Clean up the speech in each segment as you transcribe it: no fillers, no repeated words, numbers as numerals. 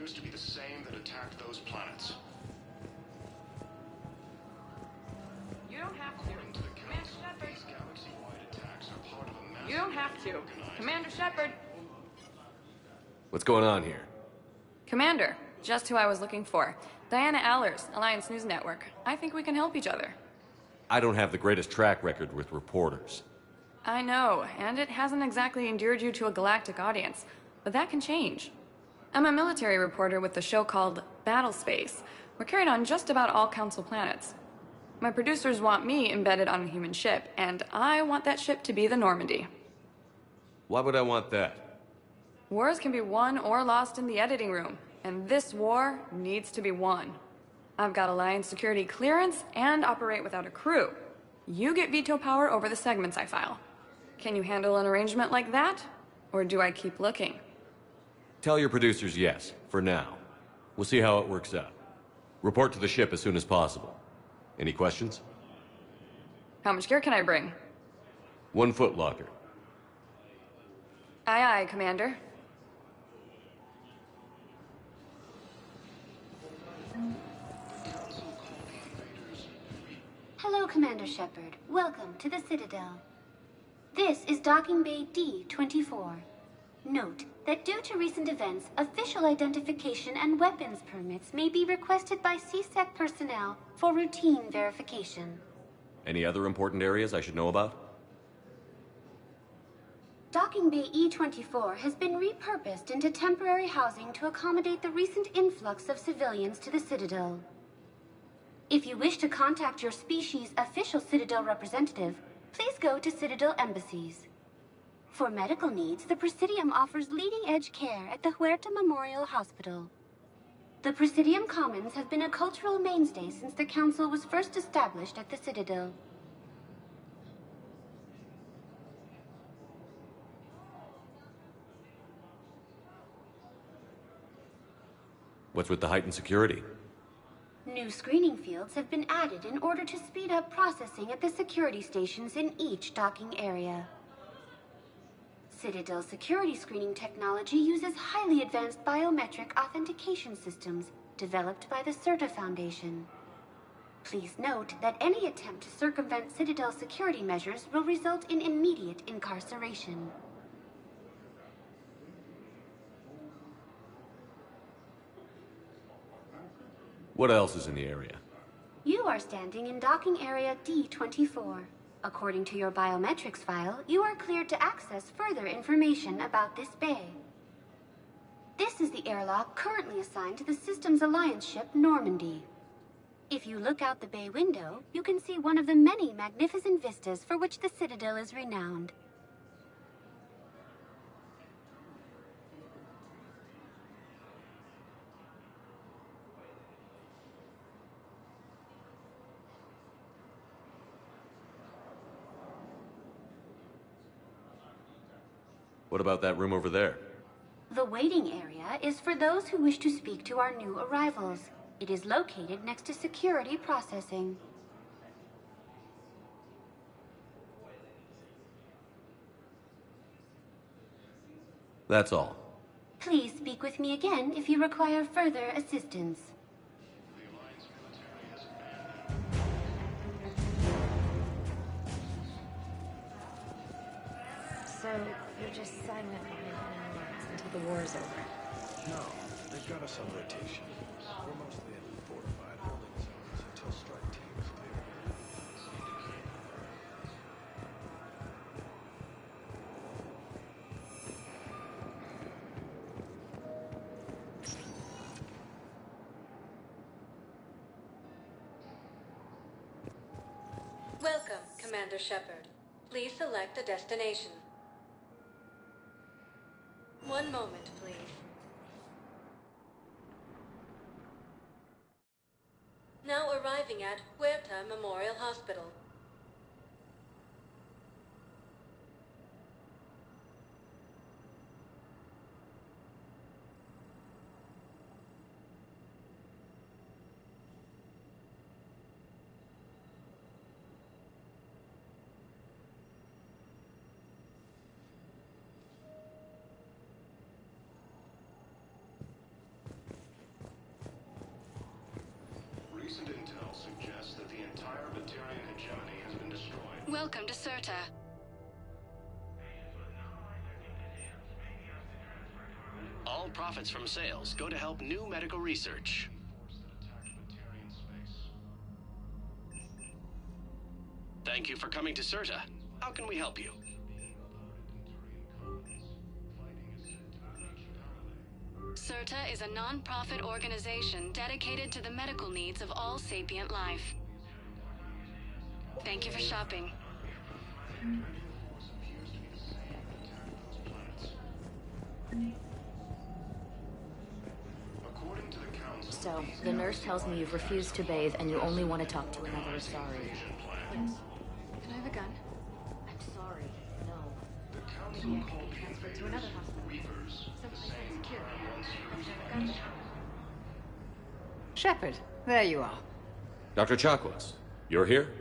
appears to be the same that attacked those planets. You don't have to. According to the Commander Council, Shepard. these galaxy-wide attacks are part of a massive... You don't have to. Commander Shepard. What's going on here? Commander, just who I was looking for. Diana Allers, Alliance News Network. I think we can help each other. I don't have the greatest track record with reporters. I know, and it hasn't exactly endeared you to a galactic audience, but that can change. I'm a military reporter with the show called Battle Space. We're carried on just about all Council planets. My producers want me embedded on a human ship, and I want that ship to be the Normandy. Why would I want that? Wars can be won or lost in the editing room, and this war needs to be won. I've got Alliance security clearance and operate without a crew. You get veto power over the segments I file. Can you handle an arrangement like that? Or do I keep looking? Tell your producers yes, for now. We'll see how it works out. Report to the ship as soon as possible. Any questions? How much gear can I bring? 1 foot locker. Aye, aye, Commander. Hello, Commander Shepard. Welcome to the Citadel. This is Docking Bay D-24. Note that due to recent events, official identification and weapons permits may be requested by CSEC personnel for routine verification. Any other important areas I should know about? Docking Bay E-24 has been repurposed into temporary housing to accommodate the recent influx of civilians to the Citadel. If you wish to contact your species' official Citadel representative, please go to Citadel embassies. For medical needs, the Presidium offers leading-edge care at the Huerta Memorial Hospital. The Presidium Commons have been a cultural mainstay since the Council was first established at the Citadel. What's with the heightened security? New screening fields have been added in order to speed up processing at the security stations in each docking area. Citadel security screening technology uses highly advanced biometric authentication systems developed by the CERTA Foundation. Please note that any attempt to circumvent Citadel security measures will result in immediate incarceration. What else is in the area? You are standing in docking area D-24. According to your biometrics file, you are cleared to access further information about this bay. This is the airlock currently assigned to the Systems Alliance ship Normandy. If you look out the bay window, you can see one of the many magnificent vistas for which the Citadel is renowned. What about that room over there? The waiting area is for those who wish to speak to our new arrivals. It is located next to security processing. That's all. Please speak with me again if you require further assistance. So, you're just silent behind enemy lines until the war's over? No, they've got us on rotation. We're mostly in fortified holding zones until strike team is clear. Welcome, Commander Shepard. Please select a destination. One moment, please. Now arriving at Huerta Memorial Hospital. Welcome to Serta. All profits from sales go to help new medical research. Thank you for coming to Serta. How can we help you? Serta is a non-profit organization dedicated to the medical needs of all sapient life. Thank you for shopping. So, the nurse tells me you've refused to bathe and you only want to talk to another Asari. Yes. Can I have a gun? I'm sorry, no. Maybe I can be transferred to another hospital. Someplace secure. Shepard, there you are. Dr. Chakwas, you're here?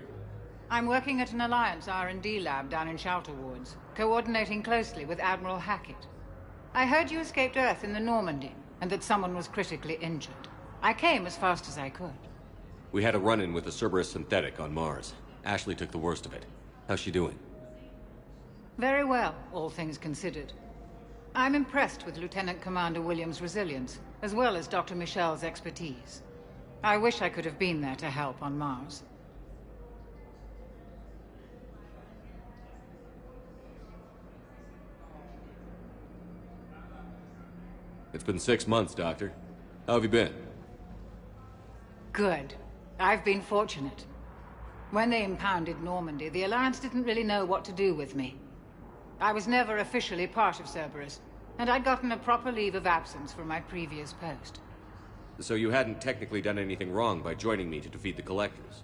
I'm working at an Alliance R&D lab down in Shelter Wards, coordinating closely with Admiral Hackett. I heard you escaped Earth in the Normandy, and that someone was critically injured. I came as fast as I could. We had a run-in with the Cerberus synthetic on Mars. Ashley took the worst of it. How's she doing? Very well, all things considered. I'm impressed with Lieutenant Commander Williams' resilience, as well as Dr. Michel's expertise. I wish I could have been there to help on Mars. It's been 6 months, Doctor. How have you been? Good. I've been fortunate. When they impounded Normandy, the Alliance didn't really know what to do with me. I was never officially part of Cerberus, and I'd gotten a proper leave of absence from my previous post. So you hadn't technically done anything wrong by joining me to defeat the Collectors?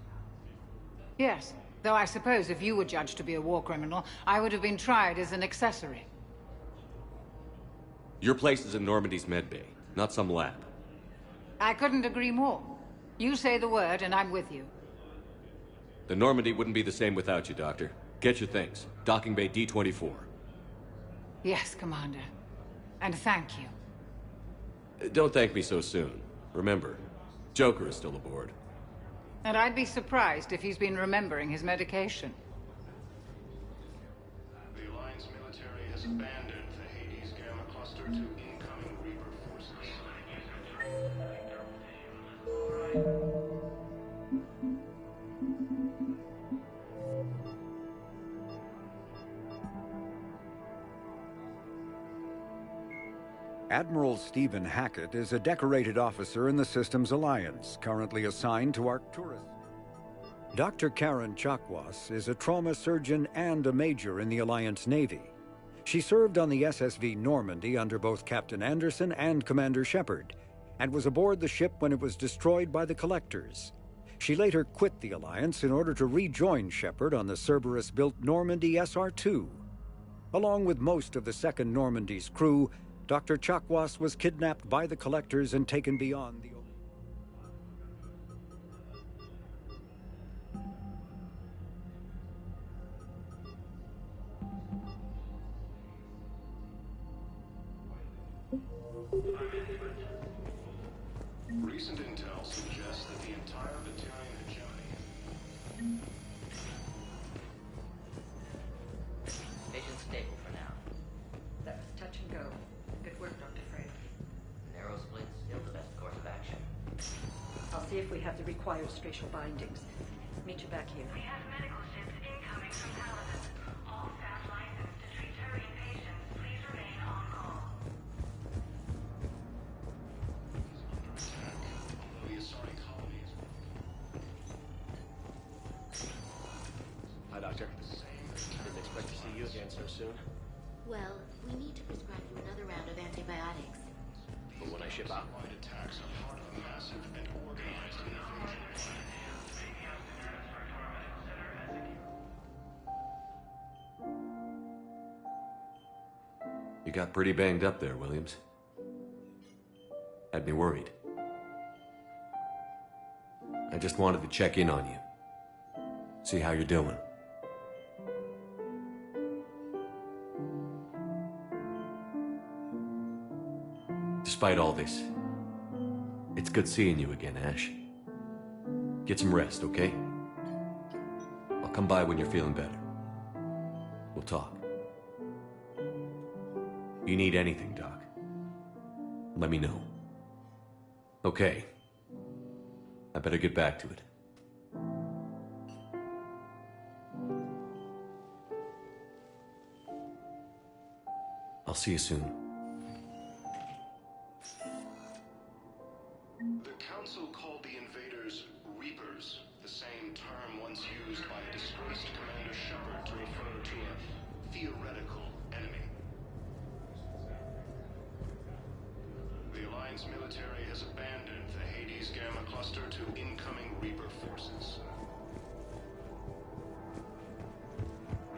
Yes, though I suppose if you were judged to be a war criminal, I would have been tried as an accessory. Your place is in Normandy's medbay, not some lab. I couldn't agree more. You say the word, and I'm with you. The Normandy wouldn't be the same without you, Doctor. Get your things. Docking Bay D-24. Yes, Commander. And thank you. Don't thank me so soon. Remember, Joker is still aboard. And I'd be surprised if he's been remembering his medication. The Alliance military has abandoned the Hades Gamma Cluster to incoming Reaper forces. Admiral Stephen Hackett is a decorated officer in the Systems Alliance, currently assigned to Arcturus. Dr. Karen Chakwas is a trauma surgeon and a major in the Alliance Navy. She served on the SSV Normandy under both Captain Anderson and Commander Shepard, and was aboard the ship when it was destroyed by the Collectors. She later quit the Alliance in order to rejoin Shepard on the Cerberus-built Normandy SR-2. Along with most of the Second Normandy's crew, Dr. Chakwas was kidnapped by the Collectors and taken beyond the... Recent intel suggests that the entire Batarian hegemony... Vision stable for now. That was touch and go. Good work, Dr. Frey. Narrow splits, still the best course of action. I'll see if we have the required spatial bindings. Meet you back here. We have medical ships incoming from Paladin. All staff licensed to treat Turian patients. Please remain on call. The Asari colony is... Hi, Doctor. Didn't expect to see you again so soon. Well, we need to prescribe you another round of antibiotics. But when I ship out... attacks are part of a massive and organized invasion. You got pretty banged up there, Williams. Had me worried. I just wanted to check in on you. See how you're doing. Despite all this, it's good seeing you again, Ash. Get some rest, okay? I'll come by when you're feeling better. We'll talk. If you need anything, Doc, let me know. Okay. I better get back to it. I'll see you soon. The Council called the invaders Reapers, the same term once used by a disgraced Commander Shepard to refer to a theoretical enemy. The Alliance military has abandoned the Hades Gamma Cluster to incoming Reaper forces.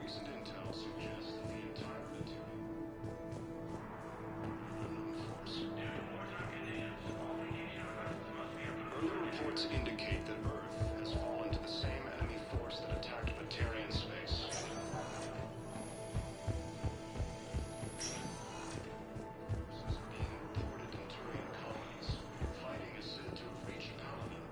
Recent intel suggests that the entire early reports indicate that Earth has fallen to the same enemy force that attacked Batarian space. Forces being reported in Turian colonies. Fighting is said to have reached Paladin.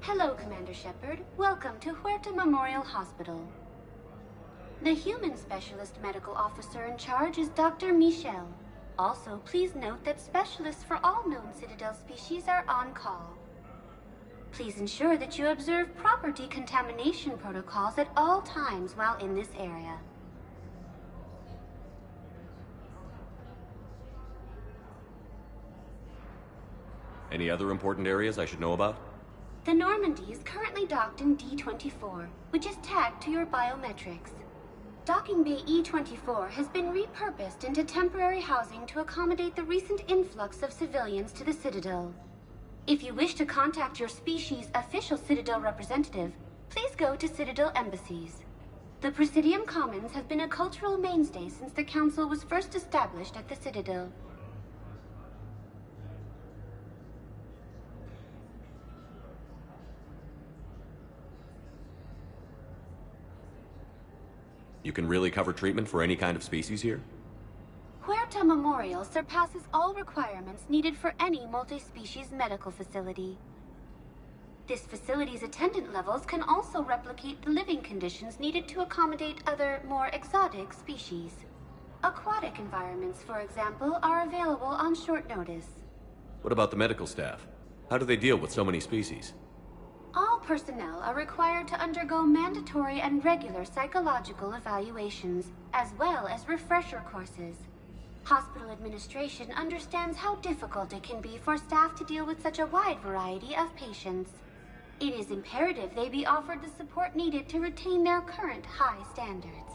Hello, Commander Shepard. Welcome to Huerta Memorial Hospital. The human specialist medical officer in charge is Dr. Michel. Also, please note that specialists for all known Citadel species are on call. Please ensure that you observe proper decontamination protocols at all times while in this area. Any other important areas I should know about? The Normandy is currently docked in D-24, which is tagged to your biometrics. Docking Bay E-24 has been repurposed into temporary housing to accommodate the recent influx of civilians to the Citadel. If you wish to contact your species' official Citadel representative, please go to Citadel embassies. The Presidium Commons have been a cultural mainstay since the Council was first established at the Citadel. You can really cover treatment for any kind of species here? Huerta Memorial surpasses all requirements needed for any multi-species medical facility. This facility's attendant levels can also replicate the living conditions needed to accommodate other, more exotic species. Aquatic environments, for example, are available on short notice. What about the medical staff? How do they deal with so many species? All personnel are required to undergo mandatory and regular psychological evaluations, as well as refresher courses. Hospital administration understands how difficult it can be for staff to deal with such a wide variety of patients. It is imperative they be offered the support needed to retain their current high standards.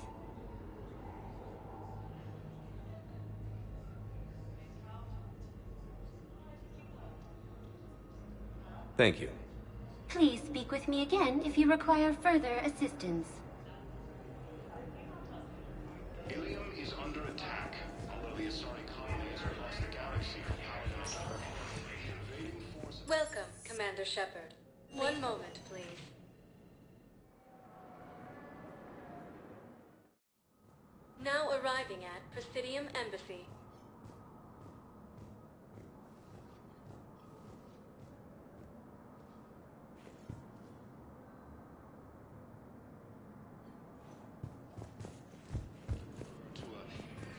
Thank you. Please speak with me again if you require further assistance. Ilium is under attack, although the Asari colony is across the galaxy from Paladin. The invading forces... Welcome, Commander Shepard. One moment, please. Now arriving at Presidium Embassy.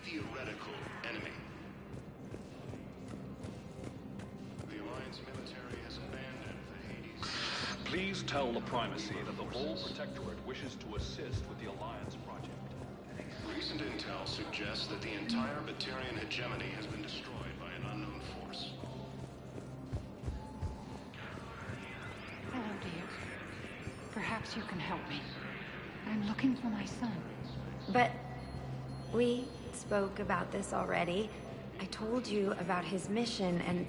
Theoretical enemy. The Alliance military has abandoned the Hades. Please tell the Primacy that the whole Protectorate wishes to assist with the Alliance project. Recent intel suggests that the entire Batarian hegemony has been destroyed by an unknown force. Hello, dear. Perhaps you can help me. I'm looking for my son. But we spoke about this already. I told you about his mission and...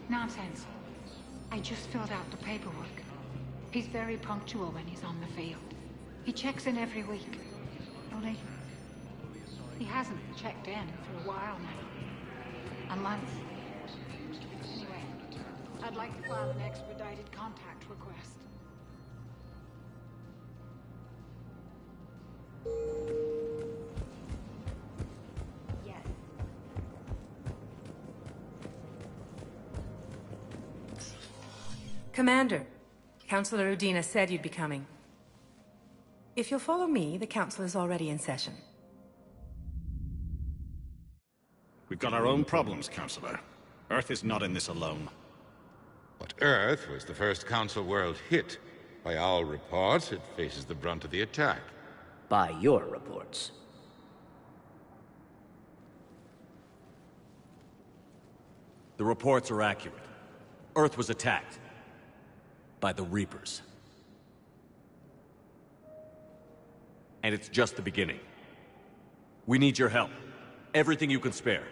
Nonsense. I just filled out the paperwork. He's very punctual when he's on the field. He checks in every week. Only... he hasn't checked in for a while now. A month. Anyway, I'd like to file an expedited contact request. Yes. Commander, Councillor Udina said you'd be coming. If you'll follow me, the council is already in session. We've got our own problems, Councillor. Earth is not in this alone. But Earth was the first Council world hit. By all reports, it faces the brunt of the attack. By your reports. The reports are accurate. Earth was attacked. By the Reapers. And it's just the beginning. We need your help. Everything you can spare.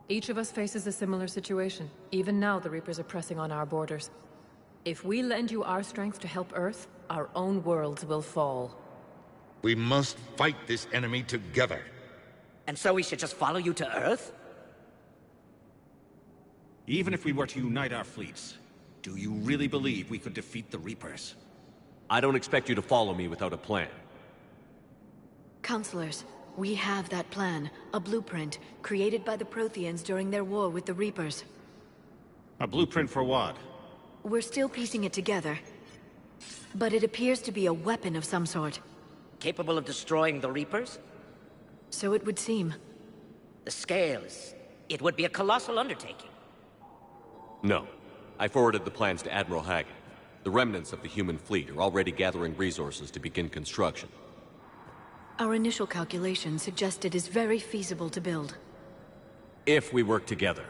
Each of us faces a similar situation. Even now, the Reapers are pressing on our borders. If we lend you our strength to help Earth, our own worlds will fall. We must fight this enemy together. And so we should just follow you to Earth? Even if we were to unite our fleets, do you really believe we could defeat the Reapers? I don't expect you to follow me without a plan. Counselors, we have that plan. A blueprint, created by the Protheans during their war with the Reapers. A blueprint for what? We're still piecing it together. But it appears to be a weapon of some sort. Capable of destroying the Reapers? So it would seem. The scale is... it would be a colossal undertaking. No. I forwarded the plans to Admiral Hackett. The remnants of the human fleet are already gathering resources to begin construction. Our initial calculations suggest it is very feasible to build. If we work together.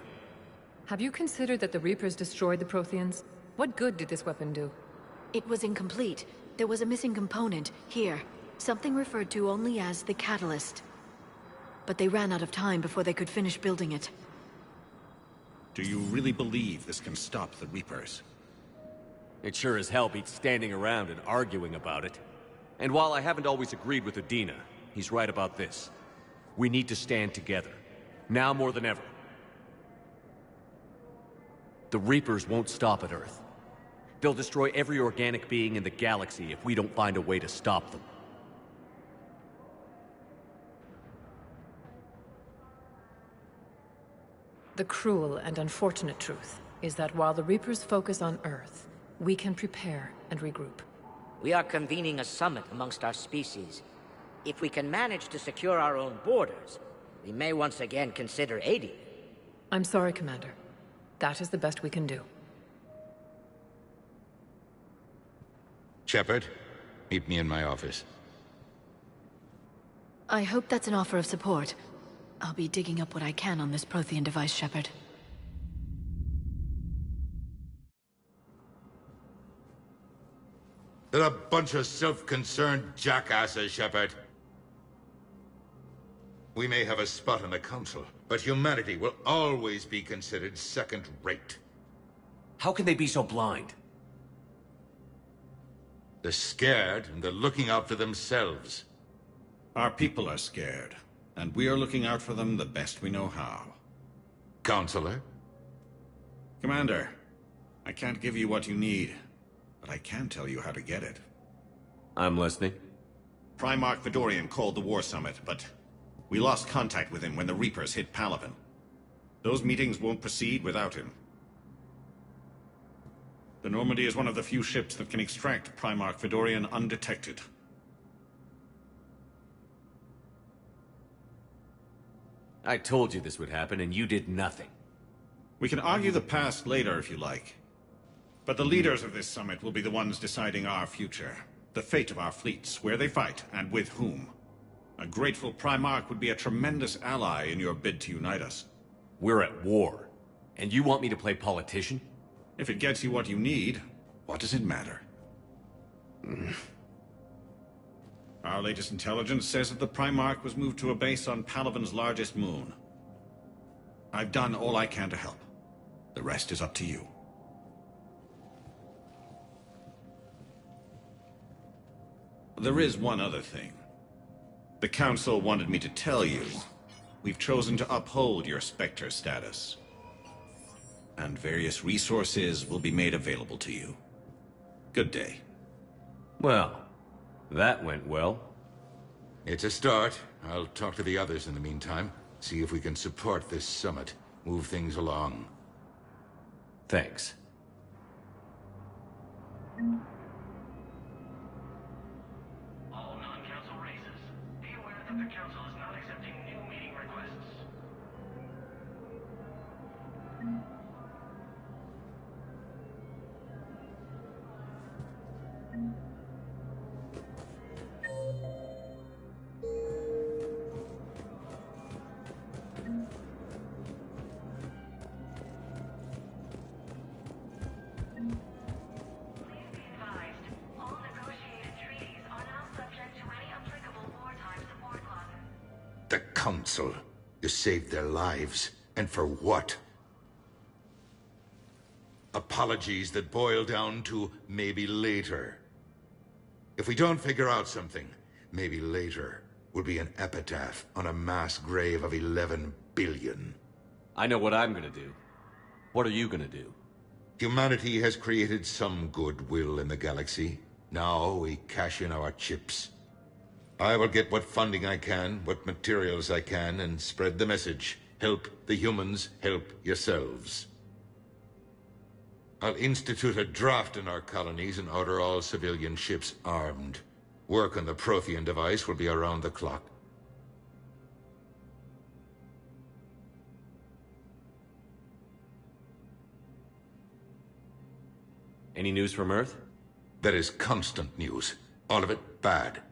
Have you considered that the Reapers destroyed the Protheans? What good did this weapon do? It was incomplete. There was a missing component, here. Something referred to only as the Catalyst. But they ran out of time before they could finish building it. Do you really believe this can stop the Reapers? It sure as hell beats standing around and arguing about it. And while I haven't always agreed with Udina, he's right about this. We need to stand together. Now more than ever. The Reapers won't stop at Earth. They'll destroy every organic being in the galaxy if we don't find a way to stop them. The cruel and unfortunate truth is that while the Reapers focus on Earth, we can prepare and regroup. We are convening a summit amongst our species. If we can manage to secure our own borders, we may once again consider aiding. I'm sorry, Commander. That is the best we can do. Shepard, meet me in my office. I hope that's an offer of support. I'll be digging up what I can on this Prothean device, Shepard. They're a bunch of self-concerned jackasses, Shepard. We may have a spot on the Council, but humanity will always be considered second-rate. How can they be so blind? They're scared, and they're looking out for themselves. Our people are scared, and we are looking out for them the best we know how. Counselor? Commander, I can't give you what you need, but I can tell you how to get it. I'm listening. Primarch Fedorian called the War Summit, but we lost contact with him when the Reapers hit Palaven. Those meetings won't proceed without him. The Normandy is one of the few ships that can extract Primarch Fedorian undetected. I told you this would happen, and you did nothing. We can argue the past later if you like. But the leaders of this summit will be the ones deciding our future. The fate of our fleets, where they fight, and with whom. A grateful Primarch would be a tremendous ally in your bid to unite us. We're at war. And you want me to play politician? If it gets you what you need, what does it matter? Our latest intelligence says that the Primarch was moved to a base on Palaven's largest moon. I've done all I can to help. The rest is up to you. There is one other thing. The Council wanted me to tell you, we've chosen to uphold your Spectre status. And various resources will be made available to you. Good day. Well, that went well. It's a start. I'll talk to the others in the meantime. See if we can support this summit. Move things along. Thanks. All non-council races, be aware that the council is not accepting new meeting requests. The Council. You saved their lives. And for what? Apologies that boil down to maybe later. If we don't figure out something, maybe later will be an epitaph on a mass grave of 11 billion. I know what I'm gonna do. What are you gonna do? Humanity has created some goodwill in the galaxy. Now we cash in our chips. I will get what funding I can, what materials I can, and spread the message. Help the humans, help yourselves. I'll institute a draft in our colonies and order all civilian ships armed. Work on the Prothean device will be around the clock. Any news from Earth? There is constant news. All of it bad.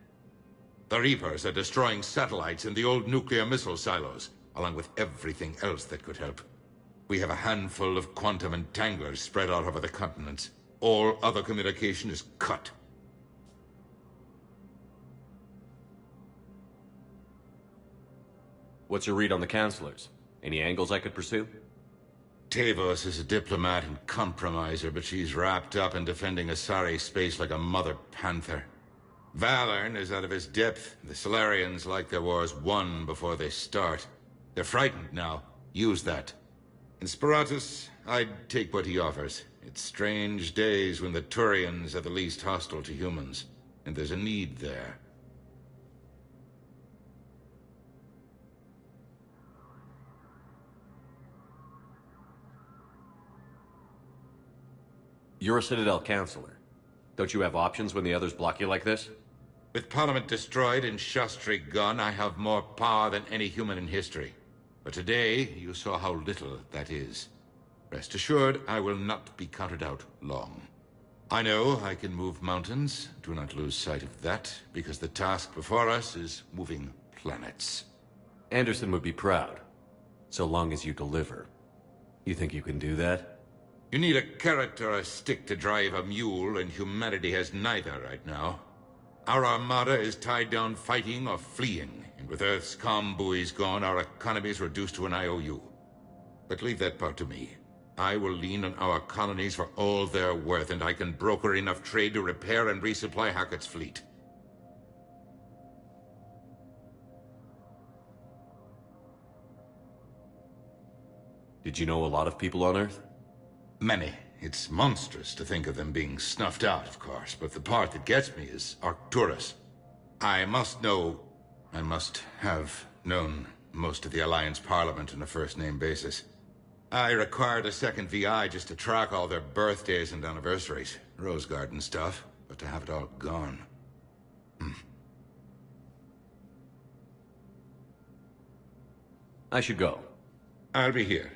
The Reapers are destroying satellites in the old nuclear missile silos, along with everything else that could help. We have a handful of quantum entanglers spread out over the continents. All other communication is cut. What's your read on the counselors? Any angles I could pursue? Tavos is a diplomat and compromiser, but she's wrapped up in defending Asari space like a mother panther. Valern is out of his depth. The Solarians like their wars won before they start. They're frightened now. Use that. In Sparatus, I'd take what he offers. It's strange days when the Turians are the least hostile to humans, and there's a need there. You're a Citadel counselor. Don't you have options when the others block you like this? With Parliament destroyed and Shastri gone, I have more power than any human in history. But today, you saw how little that is. Rest assured, I will not be counted out long. I know I can move mountains. Do not lose sight of that, because the task before us is moving planets. Anderson would be proud, so long as you deliver. You think you can do that? You need a carrot or a stick to drive a mule, and humanity has neither right now. Our armada is tied down fighting or fleeing, and with Earth's comm buoys gone, our economy is reduced to an IOU. But leave that part to me. I will lean on our colonies for all they're worth, and I can broker enough trade to repair and resupply Hackett's fleet. Did you know a lot of people on Earth? Many. It's monstrous to think of them being snuffed out, of course, but the part that gets me is Arcturus. I must have known most of the Alliance Parliament on a first-name basis. I required a second VI just to track all their birthdays and anniversaries. Rose Garden stuff, but to have it all gone. I should go. I'll be here.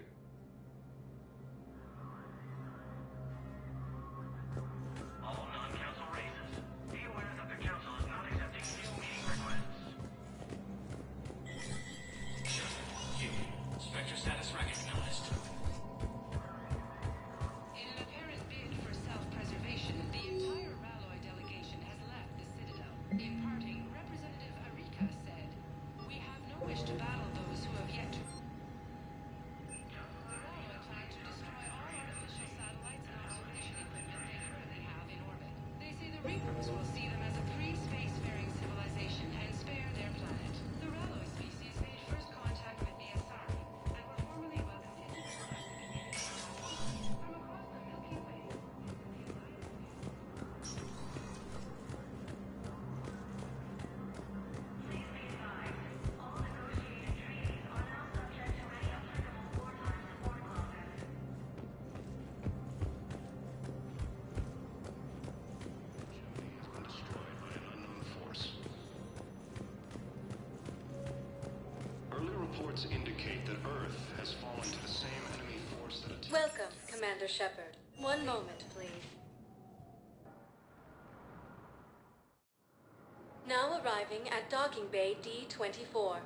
Welcome, Commander Shepard. One moment, please. Now arriving at Docking Bay D-24.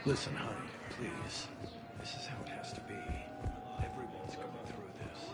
Listen, honey, please. This is how it has to be. Everyone's going through this.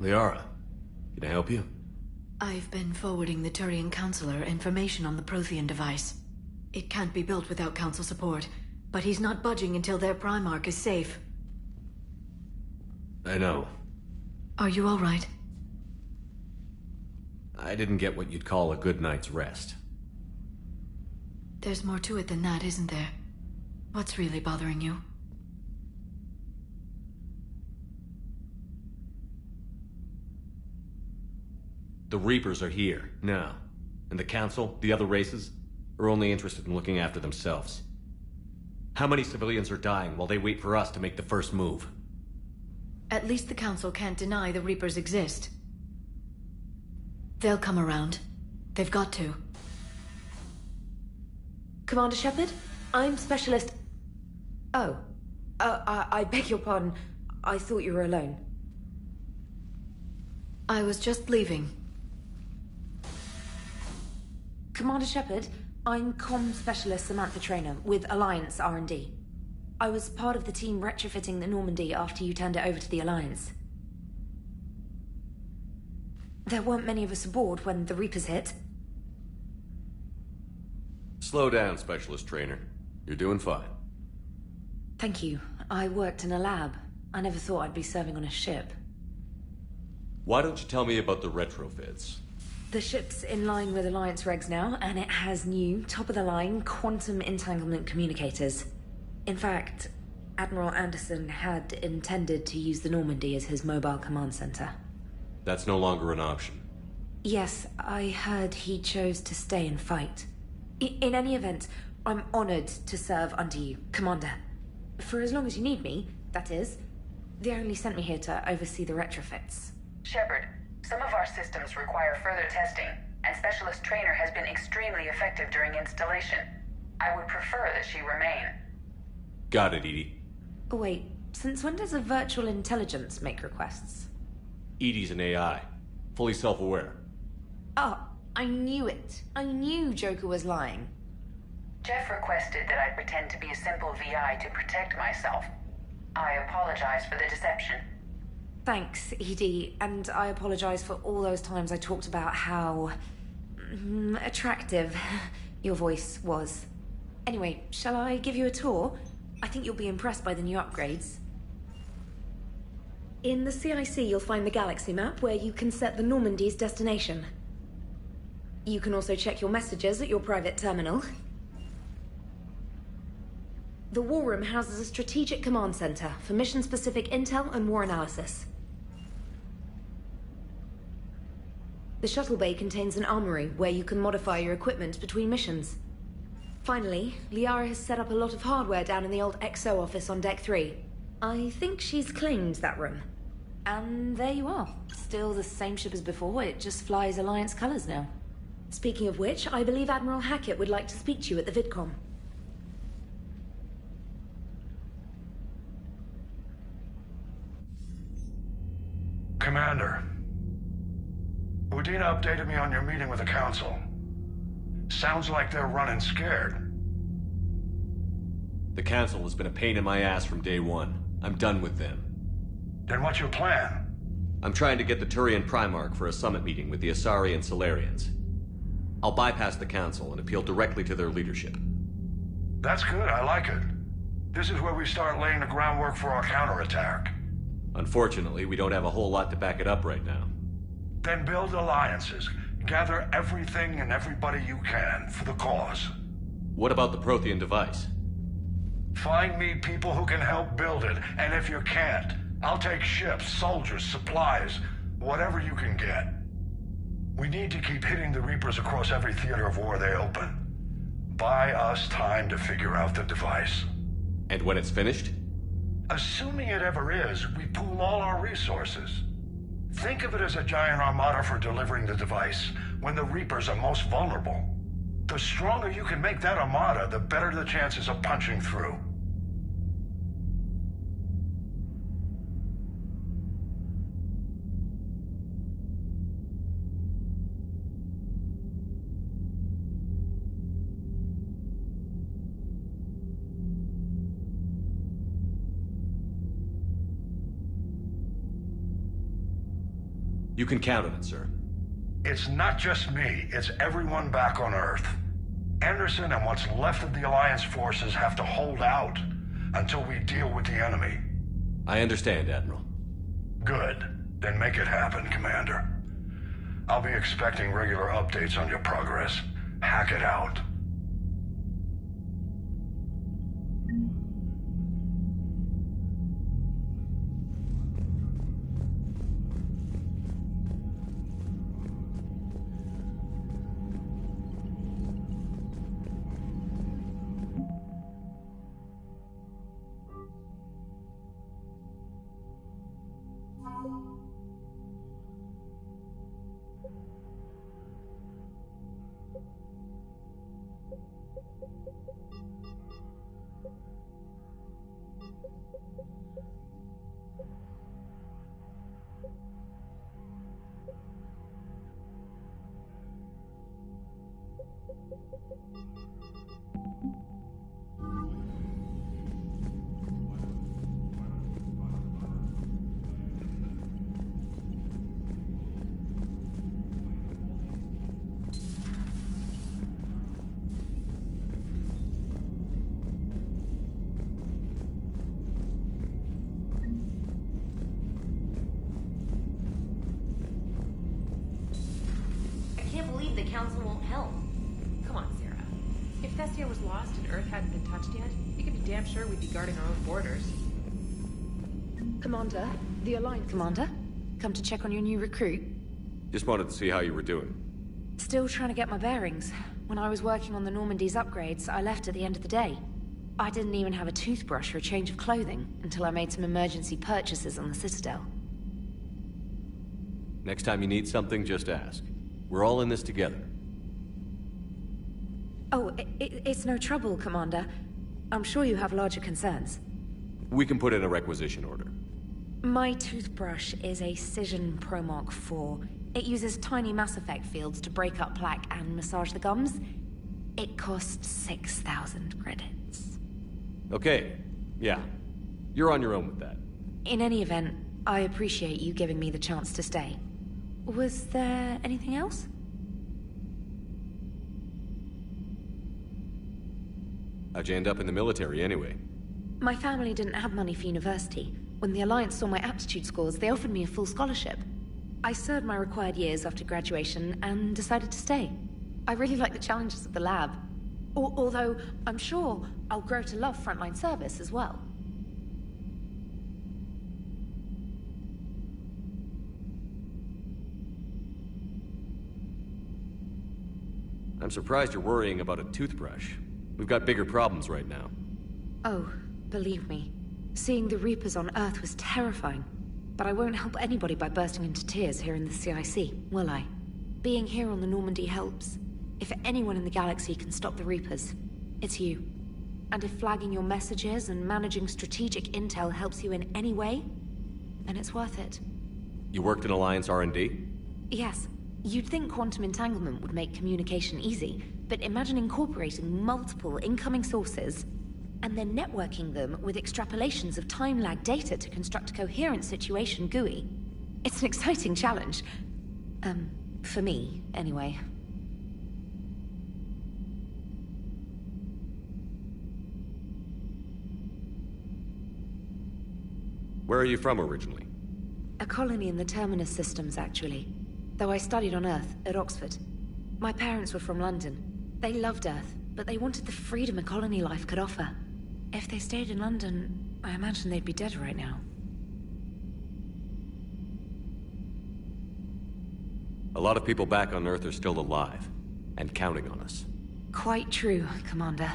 Liara, can I help you? I've been forwarding the Turian Counselor information on the Prothean device. It can't be built without Council support, but he's not budging until their Primarch is safe. I know. Are you all right? I didn't get what you'd call a good night's rest. There's more to it than that, isn't there? What's really bothering you? The Reapers are here, now. And the Council, the other races, are only interested in looking after themselves. How many civilians are dying while they wait for us to make the first move? At least the Council can't deny the Reapers exist. They'll come around. They've got to. Commander Shepard, I'm Specialist... Oh. I beg your pardon. I thought you were alone. I was just leaving. Commander Shepard, I'm Comm Specialist Samantha Traynor with Alliance R&D. I was part of the team retrofitting the Normandy after you turned it over to the Alliance. There weren't many of us aboard when the Reapers hit. Slow down, Specialist Traynor. You're doing fine. Thank you. I worked in a lab. I never thought I'd be serving on a ship. Why don't you tell me about the retrofits? The ship's in line with Alliance regs now, and it has new, top-of-the-line, quantum entanglement communicators. In fact, Admiral Anderson had intended to use the Normandy as his mobile command center. That's no longer an option. Yes, I heard he chose to stay and fight. In any event, I'm honored to serve under you, Commander. For as long as you need me, that is. They only sent me here to oversee the retrofits. Shepard, some of our systems require further testing, and Specialist Trainer has been extremely effective during installation. I would prefer that she remain. Got it, EDI. Oh, wait. Since when does a virtual intelligence make requests? EDI's an AI. Fully self-aware. Oh, I knew it. I knew Joker was lying. Jeff requested that I pretend to be a simple VI to protect myself. I apologize for the deception. Thanks, EDI, and I apologize for all those times I talked about how... attractive your voice was. Anyway, shall I give you a tour? I think you'll be impressed by the new upgrades. In the CIC, you'll find the galaxy map where you can set the Normandy's destination. You can also check your messages at your private terminal. The War Room houses a strategic command center for mission-specific intel and war analysis. The shuttle bay contains an armory where you can modify your equipment between missions. Finally, Liara has set up a lot of hardware down in the old XO office on Deck 3. I think she's claimed that room. And there you are. Still the same ship as before, it just flies Alliance colors now. Speaking of which, I believe Admiral Hackett would like to speak to you at the VidCom. Commander, Udina updated me on your meeting with the Council. Sounds like they're running scared. The Council has been a pain in my ass from day one. I'm done with them. Then what's your plan? I'm trying to get the Turian Primarch for a summit meeting with the Asari and Salarians. I'll bypass the Council and appeal directly to their leadership. That's good, I like it. This is where we start laying the groundwork for our counterattack. Unfortunately, we don't have a whole lot to back it up right now. Then build alliances. Gather everything and everybody you can for the cause. What about the Prothean device? Find me people who can help build it, and if you can't, I'll take ships, soldiers, supplies, whatever you can get. We need to keep hitting the Reapers across every theater of war they open. Buy us time to figure out the device. And when it's finished? Assuming it ever is, we pool all our resources. Think of it as a giant armada for delivering the device when the Reapers are most vulnerable. The stronger you can make that armada, the better the chances of punching through. You can count on it, sir. It's not just me, it's everyone back on Earth. Anderson and what's left of the Alliance forces have to hold out until we deal with the enemy. I understand, Admiral. Good. Then make it happen, Commander. I'll be expecting regular updates on your progress. Hack it out. The Council won't help. Come on, Sarah. If Thessia was lost and Earth hadn't been touched yet, you can be damn sure we'd be guarding our own borders. Commander, the Alliance Commander, come to check on your new recruit. Just wanted to see how you were doing. Still trying to get my bearings. When I was working on the Normandy's upgrades, I left at the end of the day. I didn't even have a toothbrush or a change of clothing until I made some emergency purchases on the Citadel. Next time you need something, just ask. We're all in this together. Oh, it's no trouble, Commander. I'm sure you have larger concerns. We can put in a requisition order. My toothbrush is a Cision Pro Mark IV. It uses tiny Mass Effect fields to break up plaque and massage the gums. It costs 6,000 credits. Okay, yeah. You're on your own with that. In any event, I appreciate you giving me the chance to stay. Was there anything else? How'd you end up in the military, anyway? My family didn't have money for university. When the Alliance saw my aptitude scores, they offered me a full scholarship. I served my required years after graduation and decided to stay. I really like the challenges of the lab. Although, I'm sure I'll grow to love frontline service as well. I'm surprised you're worrying about a toothbrush. We've got bigger problems right now. Oh, believe me. Seeing the Reapers on Earth was terrifying. But I won't help anybody by bursting into tears here in the CIC, will I? Being here on the Normandy helps. If anyone in the galaxy can stop the Reapers, it's you. And if flagging your messages and managing strategic intel helps you in any way, then it's worth it. You worked in Alliance R&D? Yes. You'd think quantum entanglement would make communication easy, but imagine incorporating multiple incoming sources and then networking them with extrapolations of time-lag data to construct a coherent situation GUI. It's an exciting challenge. For me, anyway. Where are you from originally? A colony in the Terminus systems, actually. Though I studied on Earth, at Oxford. My parents were from London. They loved Earth, but they wanted the freedom a colony life could offer. If they stayed in London, I imagine they'd be dead right now. A lot of people back on Earth are still alive, and counting on us. Quite true, Commander.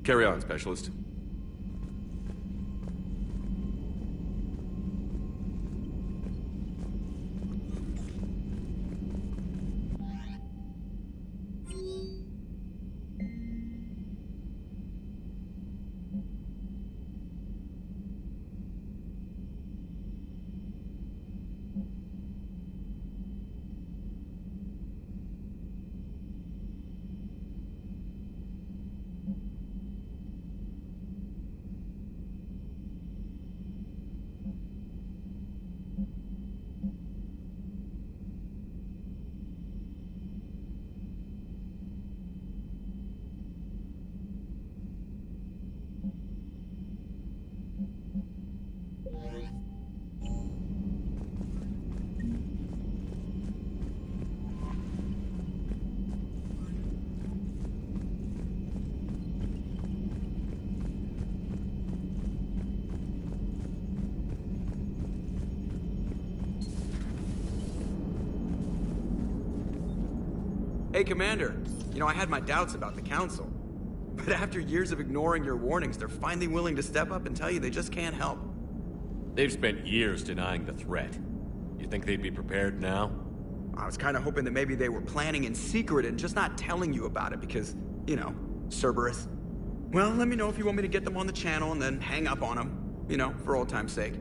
Carry on, Specialist. Hey, Commander. You know, I had my doubts about the Council. But after years of ignoring your warnings, they're finally willing to step up and tell you they just can't help. They've spent years denying the threat. You think they'd be prepared now? I was kind of hoping that maybe they were planning in secret and just not telling you about it because, you know, Cerberus. Well, let me know if you want me to get them on the channel and then hang up on them, you know, for old time's sake.